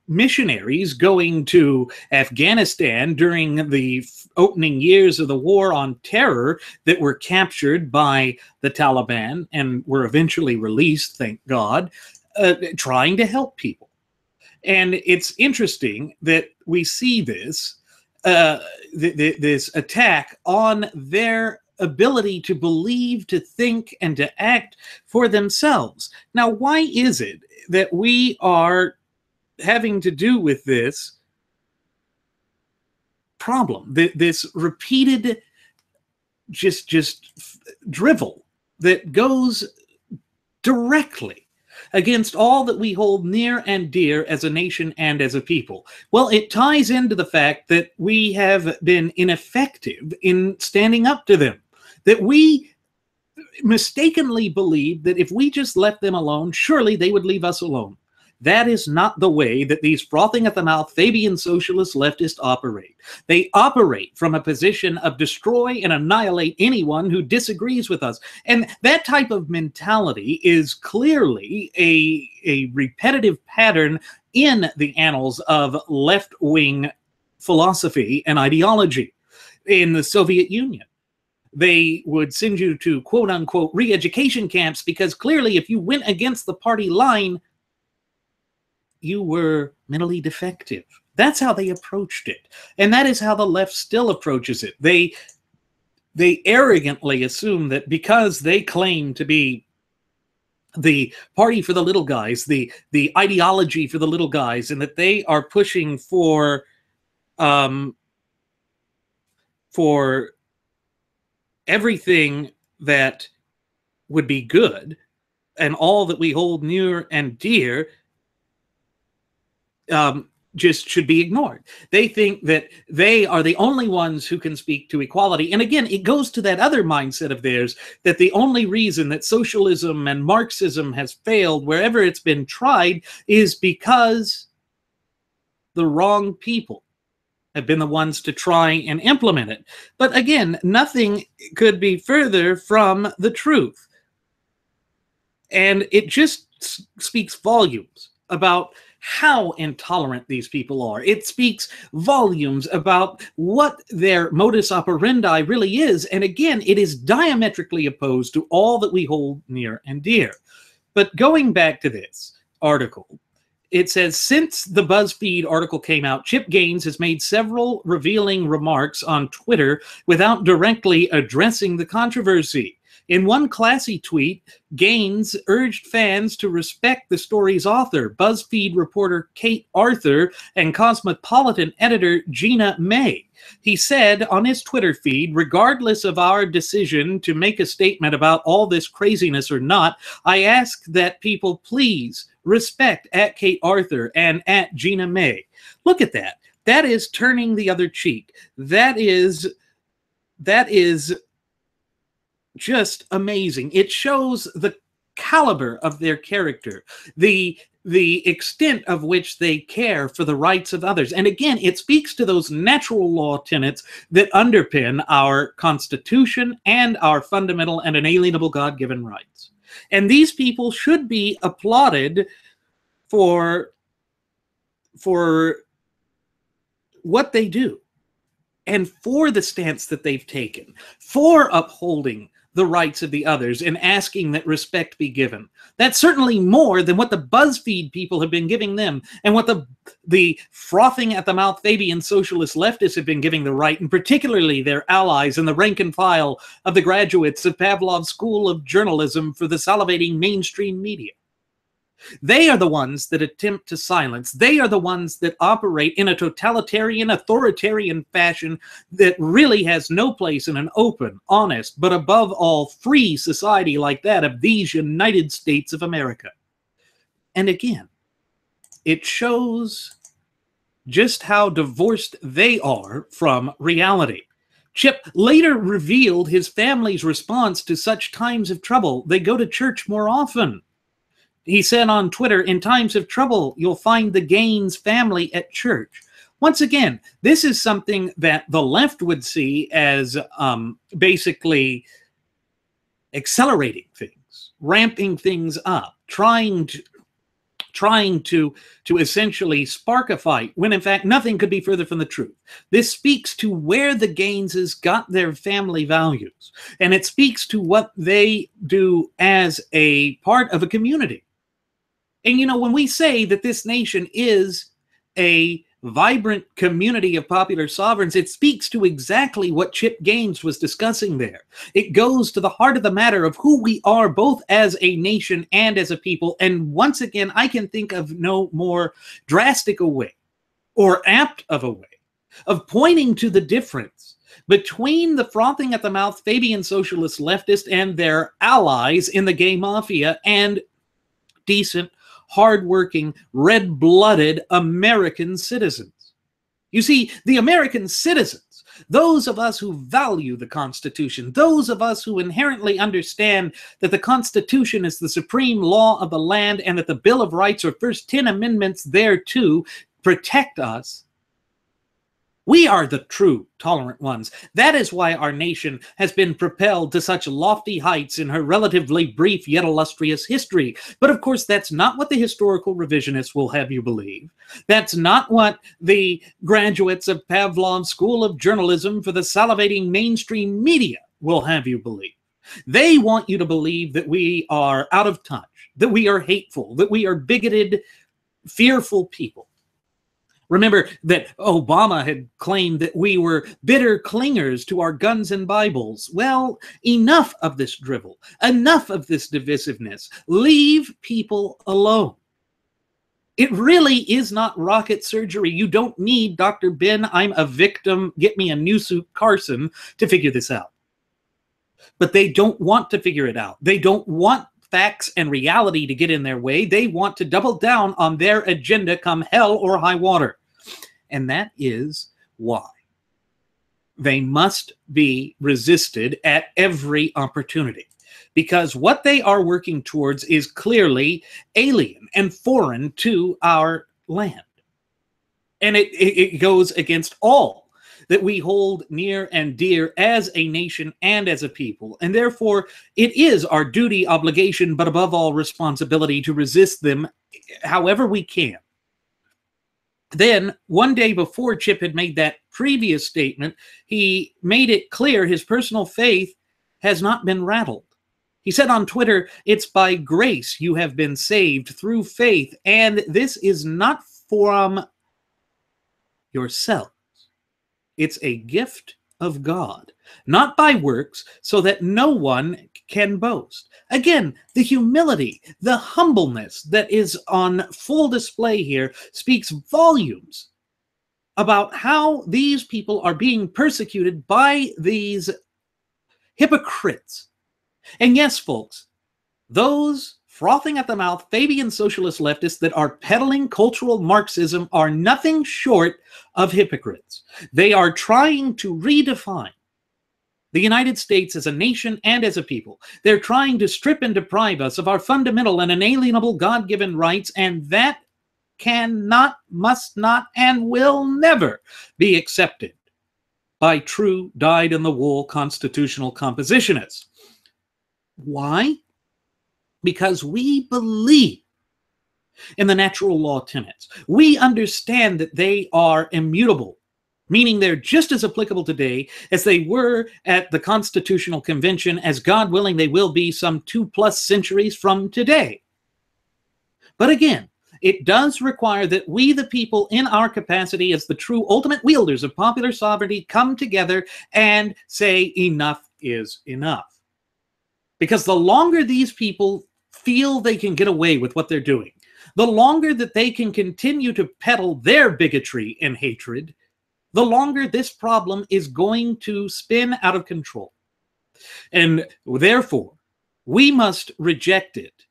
missionaries going to Afghanistan during the opening years of the war on terror that were captured by the Taliban and were eventually released, thank God, trying to help people. And it's interesting that we see this, this attack on their ability to believe, to think, and to act for themselves. Now, why is it that we are having to do with this problem, this repeated just drivel that goes directly against all that we hold near and dear as a nation and as a people? Well, it ties into the fact that we have been ineffective in standing up to them, that we mistakenly believe that if we just left them alone, surely they would leave us alone. That is not the way that these frothing at the mouth Fabian socialist leftists operate. They operate from a position of destroy and annihilate anyone who disagrees with us. And that type of mentality is clearly a repetitive pattern in the annals of left-wing philosophy and ideology in the Soviet Union. They would send you to quote-unquote re-education camps because clearly if you went against the party line, you were mentally defective. That's how they approached it. And that is how the left still approaches it. They arrogantly assume that because they claim to be the party for the little guys, the ideology for the little guys, and that they are pushing for everything that would be good and all that we hold near and dear, just should be ignored. They think that they are the only ones who can speak to equality. And again, it goes to that other mindset of theirs that the only reason that socialism and Marxism has failed wherever it's been tried is because the wrong people have been the ones to try and implement it. But again, nothing could be further from the truth. And it just speaks volumes about how intolerant these people are. It speaks volumes about what their modus operandi really is. And again, it is diametrically opposed to all that we hold near and dear. But going back to this article, it says, since the BuzzFeed article came out, Chip Gaines has made several revealing remarks on Twitter without directly addressing the controversy. In one classy tweet, Gaines urged fans to respect the story's author, BuzzFeed reporter Kate Arthur and Cosmopolitan editor Gina May. He said on his Twitter feed, regardless of our decision to make a statement about all this craziness or not, I ask that people please respect at Kate Arthur and at Gina May. Look at that. That is turning the other cheek. That is just amazing. It shows the caliber of their character, the extent of which they care for the rights of others. And again, it speaks to those natural law tenets that underpin our Constitution and our fundamental and inalienable God-given rights. And these people should be applauded for what they do and for the stance that they've taken, for upholding the rights of the others and asking that respect be given. That's certainly more than what the BuzzFeed people have been giving them and what the frothing at the mouth Fabian socialist leftists have been giving the right, and particularly their allies and the rank and file of the graduates of Pavlov's School of Journalism for the salivating mainstream media. They are the ones that attempt to silence. They are the ones that operate in a totalitarian, authoritarian fashion that really has no place in an open, honest, but above all, free society like that of these United States of America. And again, it shows just how divorced they are from reality. Chip later revealed his family's response to such times of trouble. They go to church more often. He said on Twitter, in times of trouble, you'll find the Gaines family at church. Once again, this is something that the left would see as basically accelerating things. ramping things up, trying to essentially spark a fight, when in fact nothing could be further from the truth. This speaks to where the Gaineses got their family values, and it speaks to what they do as a part of a community. And you know, when we say that this nation is a vibrant community of popular sovereigns, it speaks to exactly what Chip Gaines was discussing there. It goes to the heart of the matter of who we are, both as a nation and as a people. And once again, I can think of no more drastic a way, or apt of a way, of pointing to the difference between the frothing at the mouth Fabian socialist leftists and their allies in the gay mafia, and decent, hardworking, red-blooded American citizens. You see, the American citizens, those of us who value the Constitution, those of us who inherently understand that the Constitution is the supreme law of the land and that the Bill of Rights, or first 10 amendments thereto, protect us, we are the true tolerant ones. That is why our nation has been propelled to such lofty heights in her relatively brief yet illustrious history. But of course, that's not what the historical revisionists will have you believe. That's not what the graduates of Pavlov's School of Journalism for the salivating mainstream media will have you believe. They want you to believe that we are out of touch, that we are hateful, that we are bigoted, fearful people. Remember that Obama had claimed that we were bitter clingers to our guns and Bibles. Well, enough of this drivel, enough of this divisiveness. Leave people alone. It really is not rocket surgery. You don't need Dr. Ben, I'm a victim, get me a new suit Carson to figure this out. But they don't want to figure it out. They don't want facts and reality to get in their way. They want to double down on their agenda come hell or high water. And that is why they must be resisted at every opportunity. Because what they are working towards is clearly alien and foreign to our land. And it goes against all that we hold near and dear as a nation and as a people. And therefore, it is our duty, obligation, but above all responsibility to resist them however we can. Then, one day before Chip had made that previous statement, he made it clear his personal faith has not been rattled. He said on Twitter, "It's by grace you have been saved through faith, and this is not from yourself. It's a gift of God, not by works, so that no one can boast." Again, the humility, the humbleness that is on full display here speaks volumes about how these people are being persecuted by these hypocrites. And yes, folks, those frothing at the mouth Fabian socialist leftists that are peddling cultural Marxism are nothing short of hypocrites. They are trying to redefine the United States as a nation and as a people. They're trying to strip and deprive us of our fundamental and inalienable God-given rights, and that cannot, must not, and will never be accepted by true dyed-in-the-wool constitutional compositionists. Why? Because we believe in the natural law tenets. We understand that they are immutable, meaning they're just as applicable today as they were at the Constitutional Convention, as God willing they will be some 2+ centuries from today. But again, it does require that we, the people, in our capacity as the true ultimate wielders of popular sovereignty, come together and say enough is enough. Because the longer these people feel they can get away with what they're doing, the longer that they can continue to peddle their bigotry and hatred, the longer this problem is going to spin out of control. And therefore, we must reject it.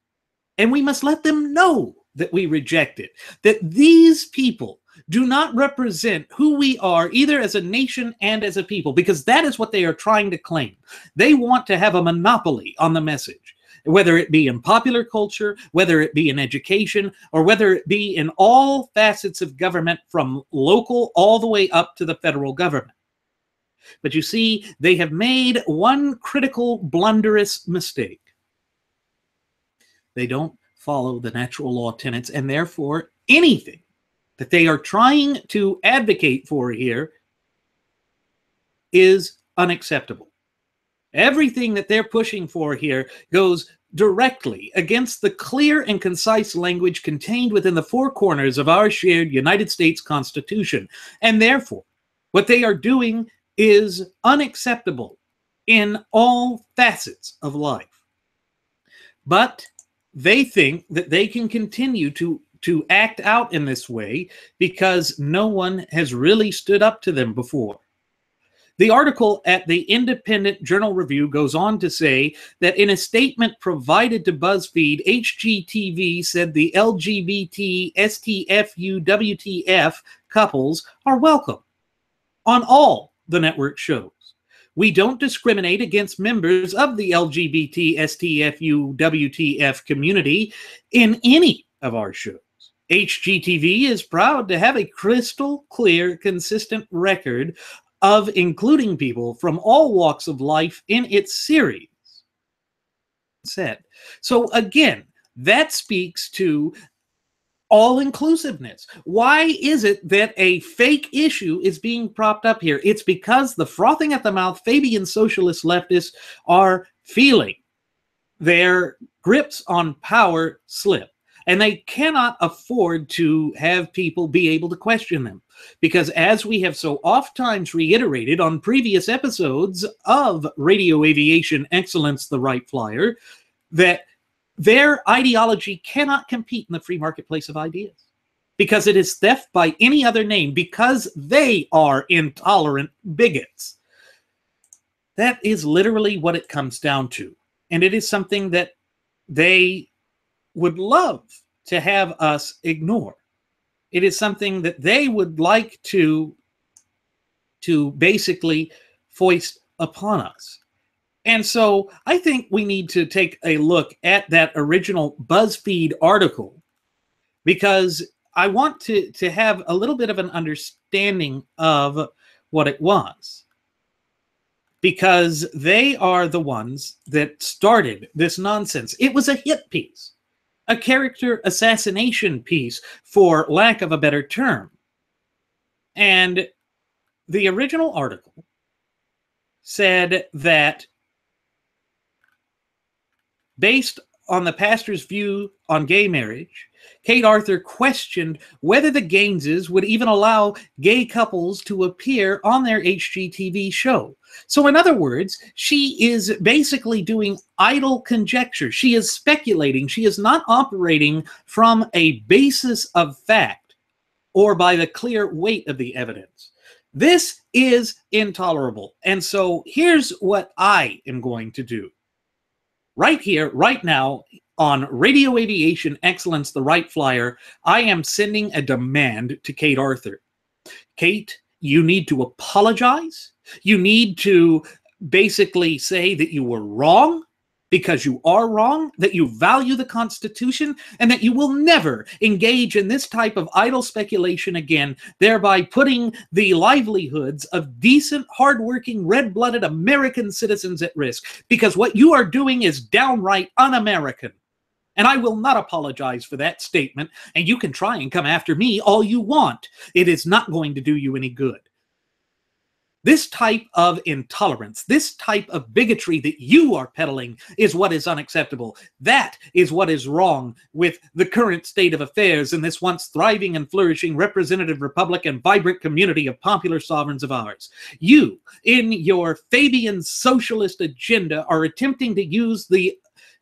And we must let them know that we reject it. That these people do not represent who we are, either as a nation and as a people, because that is what they are trying to claim. They want to have a monopoly on the message, whether it be in popular culture, whether it be in education, or whether it be in all facets of government, from local all the way up to the federal government. But you see, they have made one critical, blunderous mistake. They don't follow the natural law tenets, and therefore anything that they are trying to advocate for here is unacceptable. Everything that they're pushing for here goes directly against the clear and concise language contained within the four corners of our shared United States Constitution. And therefore, what they are doing is unacceptable in all facets of life. But they think that they can continue to act out in this way because no one has really stood up to them before. The article at the Independent Journal Review goes on to say that in a statement provided to BuzzFeed, HGTV said the LGBT STFU WTF couples are welcome on all the network shows. We don't discriminate against members of the LGBT STFU WTF community in any of our shows. HGTV is proud to have a crystal clear, consistent record of including people from all walks of life in its series. So again, that speaks to all-inclusiveness. Why is it that a fake issue is being propped up here? It's because the frothing at the mouth Fabian socialist leftists are feeling their grips on power slip. And they cannot afford to have people be able to question them. Because as we have so oft times reiterated on previous episodes of Radio Aviation Excellence, the Wright Flyer, that their ideology cannot compete in the free marketplace of ideas. Because it is theft by any other name, because they are intolerant bigots. That is literally what it comes down to. And it is something that they would love to have us ignore. It is something that they would like to basically foist upon us. And so I think we need to take a look at that original BuzzFeed article, because I want to have a little bit of an understanding of what it was. Because they are the ones that started this nonsense. It was a hit piece. A character assassination piece, for lack of a better term. And the original article said that based on the pastor's view on gay marriage, Kate Arthur questioned whether the Gaineses would even allow gay couples to appear on their HGTV show. So in other words, she is basically doing idle conjecture. She is speculating. She is not operating from a basis of fact or by the clear weight of the evidence. This is intolerable. And so here's what I am going to do. Right here, right now, on Radio Aviation Excellence, the Wright Flyer, I am sending a demand to Kate Arthur. Kate, you need to apologize. You need to basically say that you were wrong, because you are wrong, that you value the Constitution, and that you will never engage in this type of idle speculation again, thereby putting the livelihoods of decent, hardworking, red-blooded American citizens at risk. Because what you are doing is downright un-American. And I will not apologize for that statement, and you can try and come after me all you want. It is not going to do you any good. This type of intolerance, this type of bigotry that you are peddling is what is unacceptable. That is what is wrong with the current state of affairs in this once thriving and flourishing representative republic and vibrant community of popular sovereigns of ours. You, in your Fabian socialist agenda, are attempting to use the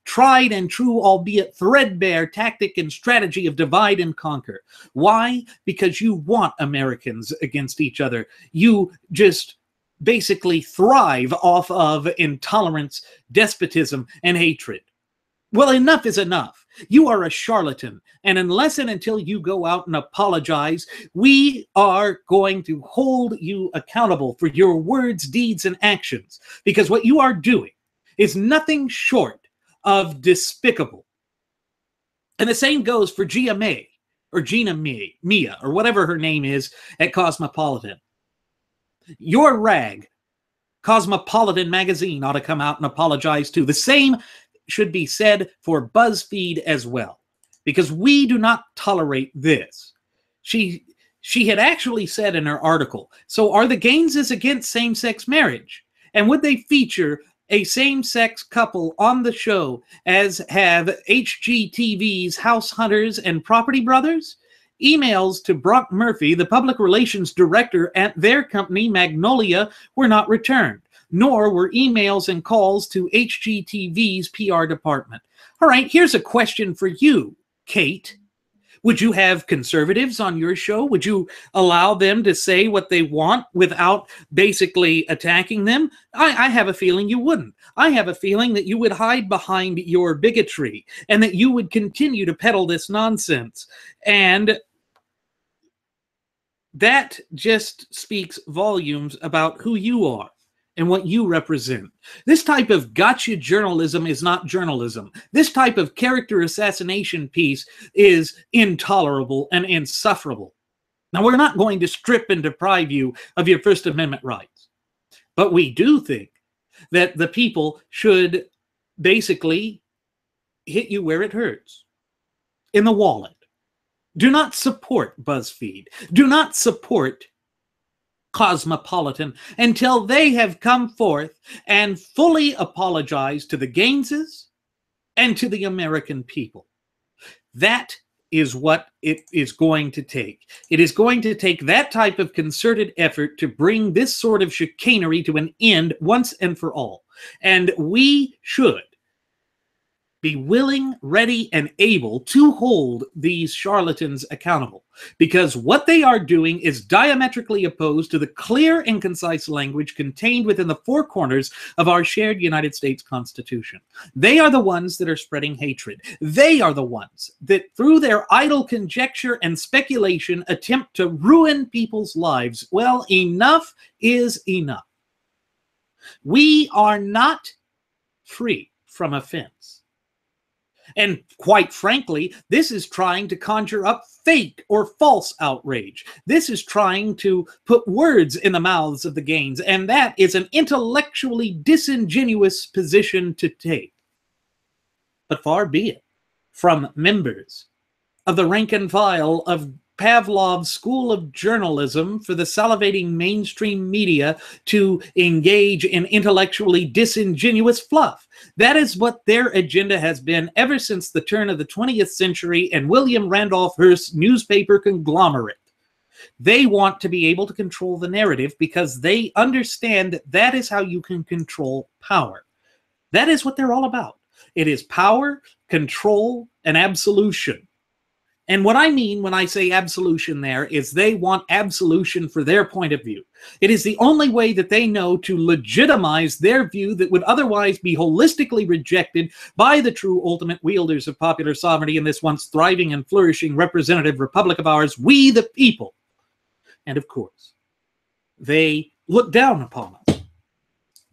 tried and true, albeit threadbare, tactic and strategy of divide and conquer. Why? Because you want Americans against each other. You just basically thrive off of intolerance, despotism, and hatred. Well, enough is enough. You are a charlatan, and unless and until you go out and apologize, we are going to hold you accountable for your words, deeds, and actions, because what you are doing is nothing short of despicable. And the same goes for Gia May, or Gina Mia, or whatever her name is at Cosmopolitan. Your rag, Cosmopolitan magazine, ought to come out and apologize too. The same should be said for BuzzFeed as well, because we do not tolerate this. She had actually said in her article, so are the Gaineses against same-sex marriage? And would they feature a same-sex couple on the show as have HGTV's House Hunters and Property Brothers? Emails to Brock Murphy, the public relations director at their company, Magnolia, were not returned, nor were emails and calls to HGTV's PR department. All right, here's a question for you, Kate. Would you have conservatives on your show? Would you allow them to say what they want without basically attacking them? I have a feeling you wouldn't. I have a feeling that you would hide behind your bigotry and that you would continue to peddle this nonsense. And that just speaks volumes about who you are and what you represent. This type of gotcha journalism is not journalism. This type of character assassination piece is intolerable and insufferable. Now, we're not going to strip and deprive you of your First Amendment rights, but we do think that the people should basically hit you where it hurts, in the wallet. Do not support BuzzFeed. Do not support Cosmopolitan until they have come forth and fully apologized to the Gaineses and to the American people. That is what it is going to take. It is going to take that type of concerted effort to bring this sort of chicanery to an end once and for all. And we should be willing, ready, and able to hold these charlatans accountable, because what they are doing is diametrically opposed to the clear and concise language contained within the four corners of our shared United States Constitution. They are the ones that are spreading hatred. They are the ones that, through their idle conjecture and speculation, attempt to ruin people's lives. Well, enough is enough. We are not free from offense. And quite frankly, this is trying to conjure up fake or false outrage. This is trying to put words in the mouths of the Gaines, and that is an intellectually disingenuous position to take. But far be it from members of the rank and file of Pavlov's School of Journalism for the salivating mainstream media to engage in intellectually disingenuous fluff. That is what their agenda has been ever since the turn of the 20th century and William Randolph Hearst's newspaper conglomerate. They want to be able to control the narrative because they understand that is how you can control power. That is what they're all about. It is power, control, and absolution. And what I mean when I say absolution there is they want absolution for their point of view. It is the only way that they know to legitimize their view that would otherwise be holistically rejected by the true ultimate wielders of popular sovereignty in this once thriving and flourishing representative republic of ours, we the people. And of course, they look down upon us.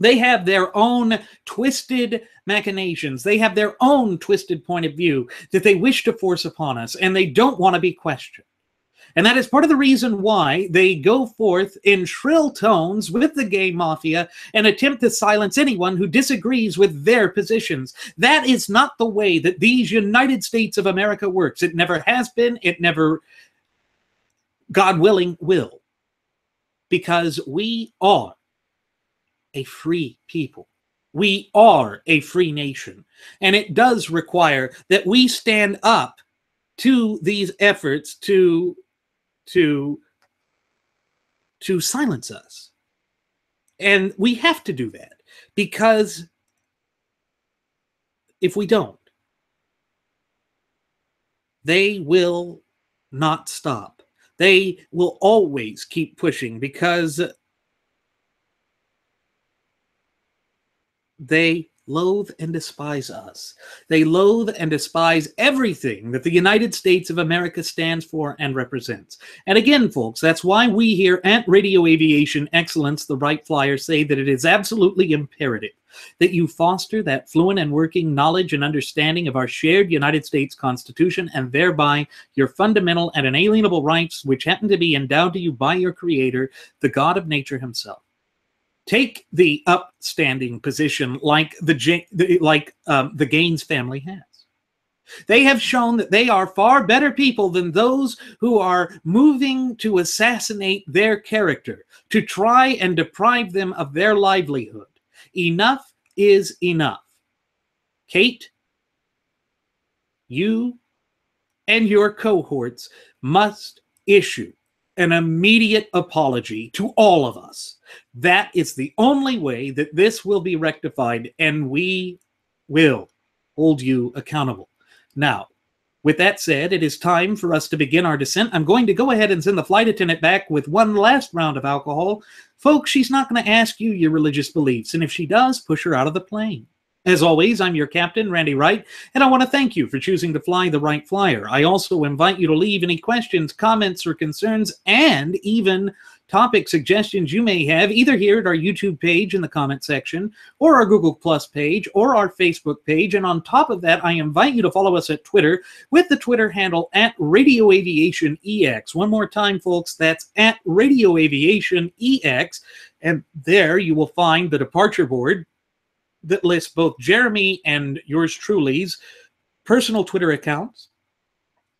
They have their own twisted machinations. They have their own twisted point of view that they wish to force upon us, and they don't want to be questioned. And that is part of the reason why they go forth in shrill tones with the gay mafia and attempt to silence anyone who disagrees with their positions. That is not the way that these United States of America works. It never has been. It never, God willing, will. Because we are a free people. We are a free nation. And it does require that we stand up to these efforts to silence us. And we have to do that, because if we don't, they will not stop. They will always keep pushing, because they loathe and despise us. They loathe and despise everything that the United States of America stands for and represents. And again, folks, that's why we here at Radio Aviation Excellence, the Wright Flyer, say that it is absolutely imperative that you foster that fluent and working knowledge and understanding of our shared United States Constitution, and thereby your fundamental and inalienable rights, which happen to be endowed to you by your Creator, the God of nature himself. take the upstanding position like the Gaines family has. They have shown that they are far better people than those who are moving to assassinate their character, to try and deprive them of their livelihood. Enough is enough. Kate, you and your cohorts must issue an immediate apology to all of us. That is the only way that this will be rectified, and we will hold you accountable. Now, with that said, it is time for us to begin our descent. I'm going to go ahead and send the flight attendant back with one last round of alcohol. Folks, she's not going to ask you your religious beliefs, and if she does, push her out of the plane. As always, I'm your captain, Randy Wright, and I want to thank you for choosing to fly the Wright Flyer. I also invite you to leave any questions, comments, or concerns, and even topic suggestions you may have, either here at our YouTube page in the comment section, or our Google Plus page, or our Facebook page. And on top of that, I invite you to follow us at Twitter with the Twitter handle at Radio Aviation EX. One more time, folks, that's at Radio Aviation EX. And there you will find the departure board that lists both Jeremy and yours truly's personal Twitter accounts,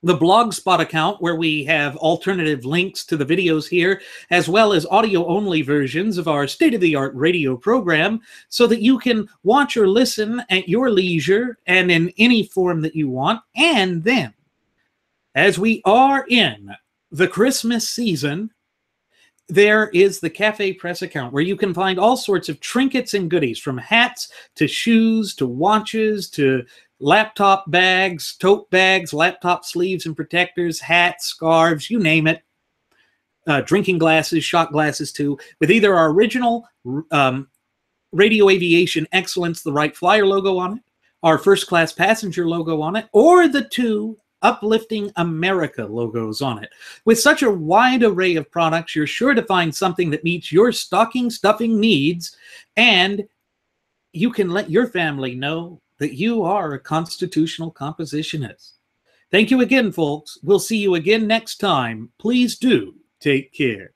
the Blogspot account where we have alternative links to the videos here, as well as audio-only versions of our state-of-the-art radio program, so that you can watch or listen at your leisure and in any form that you want. And then, as we are in the Christmas season, there is the Cafe Press account where you can find all sorts of trinkets and goodies, from hats to shoes to watches to laptop bags, tote bags, laptop sleeves and protectors, hats, scarves, you name it. Drinking glasses, shot glasses too, with either our original Radio Aviation Excellence, the Wright Flyer logo on it, our First Class Passenger logo on it, or the two Uplifting America logos on it. With such a wide array of products, you're sure to find something that meets your stocking stuffing needs, and you can let your family know that you are a constitutional compositionist. Thank you again, folks. We'll see you again next time. Please do take care.